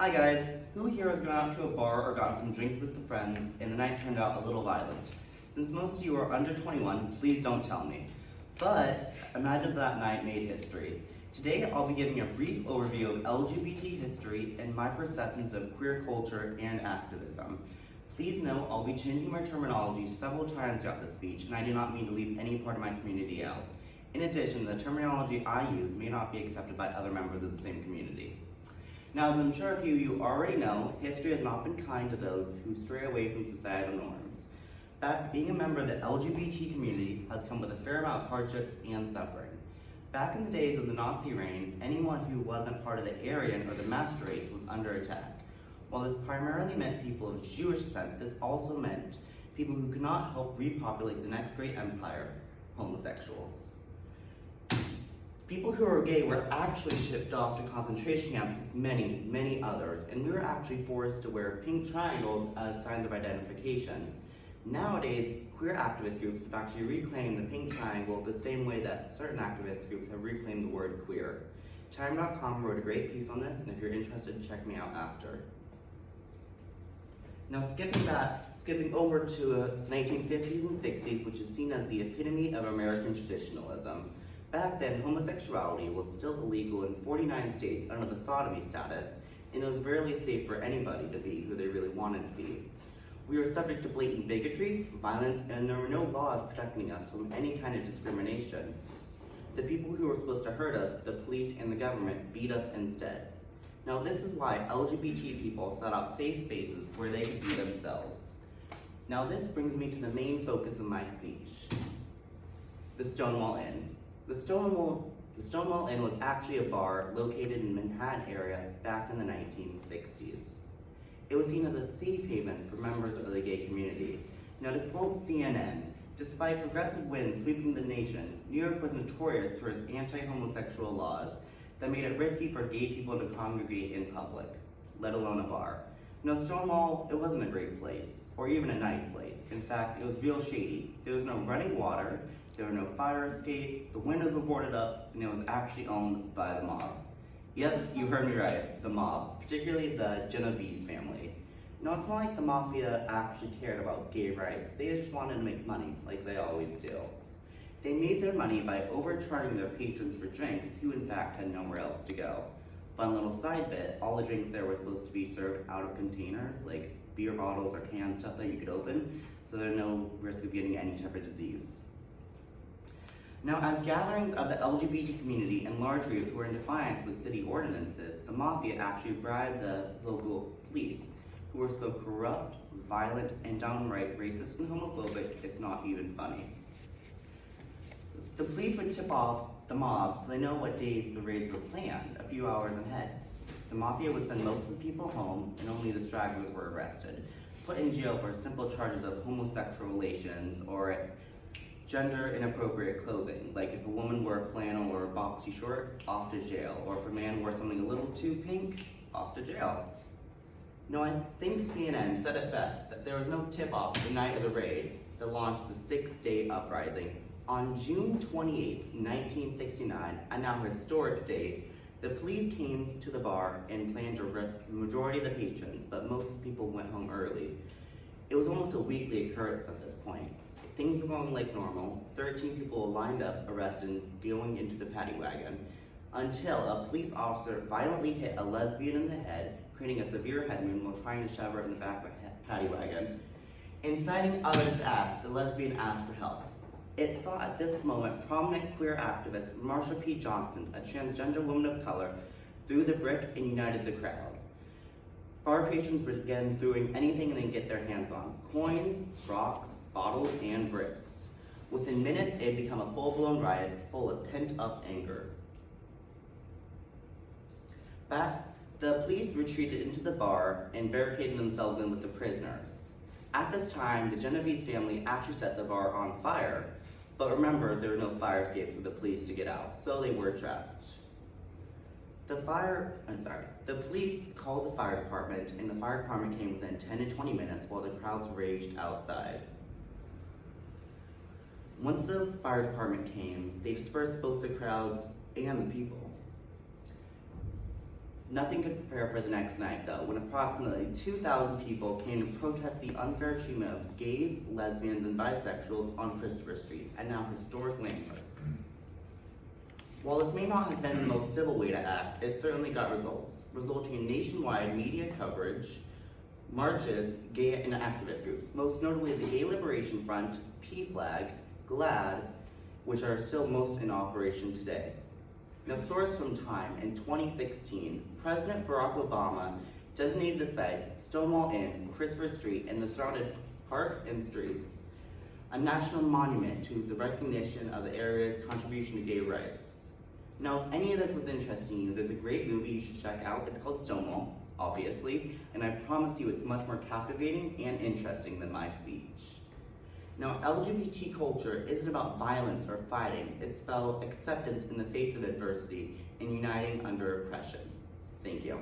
Hi guys, who here has gone out to a bar or gotten some drinks with the friends and the night turned out a little violent? Since most of you are under 21, please don't tell me. But imagine that night made history. Today I'll be giving a brief overview of LGBT history and my perceptions of queer culture and activism. Please note I'll be changing my terminology several times throughout this speech, and I do not mean to leave any part of my community out. In addition, the terminology I use may not be accepted by other members of the same community. Now, as I'm sure a few of you already know, history has not been kind to those who stray away from societal norms. Being a member of the LGBT community has come with a fair amount of hardships and suffering. Back in the days of the Nazi reign, anyone who wasn't part of the Aryan or the master race was under attack. While this primarily meant people of Jewish descent, this also meant people who could not help repopulate the next great empire, homosexuals. People who were gay were actually shipped off to concentration camps with many, many others, and we were actually forced to wear pink triangles as signs of identification. Nowadays, queer activist groups have actually reclaimed the pink triangle the same way that certain activist groups have reclaimed the word queer. Time.com wrote a great piece on this, and if you're interested, check me out after. Now skipping over to the 1950s and 60s, which is seen as the epitome of American traditionalism. Back then, homosexuality was still illegal in 49 states under the sodomy status, and it was rarely safe for anybody to be who they really wanted to be. We were subject to blatant bigotry, violence, and there were no laws protecting us from any kind of discrimination. The people who were supposed to hurt us, the police and the government, beat us instead. Now this is why LGBT people sought out safe spaces where they could be themselves. Now this brings me to the main focus of my speech, the Stonewall Inn. The Stonewall Inn was actually a bar located in the Manhattan area back in the 1960s. It was seen as a safe haven for members of the gay community. Now to quote CNN, despite progressive winds sweeping the nation, New York was notorious for its anti-homosexual laws that made it risky for gay people to congregate in public, let alone a bar. Now Stonewall, it wasn't a great place, or even a nice place. In fact, it was real shady. There was no running water, there were no fire escapes, the windows were boarded up, and it was actually owned by the mob. Yep, you heard me right, the mob, particularly the Genovese family. Now it's not like the mafia actually cared about gay rights, they just wanted to make money, like they always do. They made their money by overcharging their patrons for drinks who in fact had nowhere else to go. Fun little side bit, all the drinks there were supposed to be served out of containers, like beer bottles or canned stuff that you could open, so there's no risk of getting any type of disease. Now, as gatherings of the LGBT community and large groups were in defiance with city ordinances, the mafia actually bribed the local police, who were so corrupt, violent, and downright racist and homophobic, it's not even funny. The police would tip off the mob so they know what days the raids were planned a few hours ahead. The mafia would send most of the people home, and only the stragglers were arrested, put in jail for simple charges of homosexual relations or gender inappropriate clothing, like if a woman wore a flannel or a boxy short, off to jail, or if a man wore something a little too pink, off to jail. Now I think CNN said it best that there was no tip-off the night of the raid that launched the 6-day uprising. On June 28, 1969, a now historic date, the police came to the bar and planned to arrest the majority of the patrons, but most of the people went home early. It was almost a weekly occurrence at this point. Things were going like normal. 13 people lined up, arrested, and going into the paddy wagon, until a police officer violently hit a lesbian in the head, creating a severe head wound while trying to shove her in the back of a paddy wagon. Inciting others to act, the lesbian asked for help. It's thought at this moment prominent queer activist Marsha P. Johnson, a transgender woman of color, threw the brick and united the crowd. Bar patrons began throwing anything they could get their hands on: coins, rocks, bottles, and bricks. Within minutes, it had become a full-blown riot full of pent-up anger. The police retreated into the bar and barricaded themselves in with the prisoners. At this time, the Genovese family actually set the bar on fire, but remember, there were no fire escapes for the police to get out, so they were trapped. The police called the fire department, and the fire department came within 10 to 20 minutes while the crowds raged outside. Once the fire department came, they dispersed both the crowds and the people. Nothing could prepare for the next night, though, when approximately 2,000 people came to protest the unfair treatment of gays, lesbians, and bisexuals on Christopher Street, a now historic landmark. While this may not have been the most civil way to act, it certainly got results, resulting in nationwide media coverage, marches, gay and activist groups, most notably the Gay Liberation Front, PFLAG, GLAAD, which are still most in operation today. Now, source from Time, in 2016, President Barack Obama designated the sites Stonewall Inn, Christopher Street, and the surrounding parks and streets a national monument to the recognition of the area's contribution to gay rights. Now, if any of this was interesting to you, there's a great movie you should check out. It's called Stonewall, obviously, and I promise you it's much more captivating and interesting than my speech. Now, LGBT culture isn't about violence or fighting. It's about acceptance in the face of adversity and uniting under oppression. Thank you.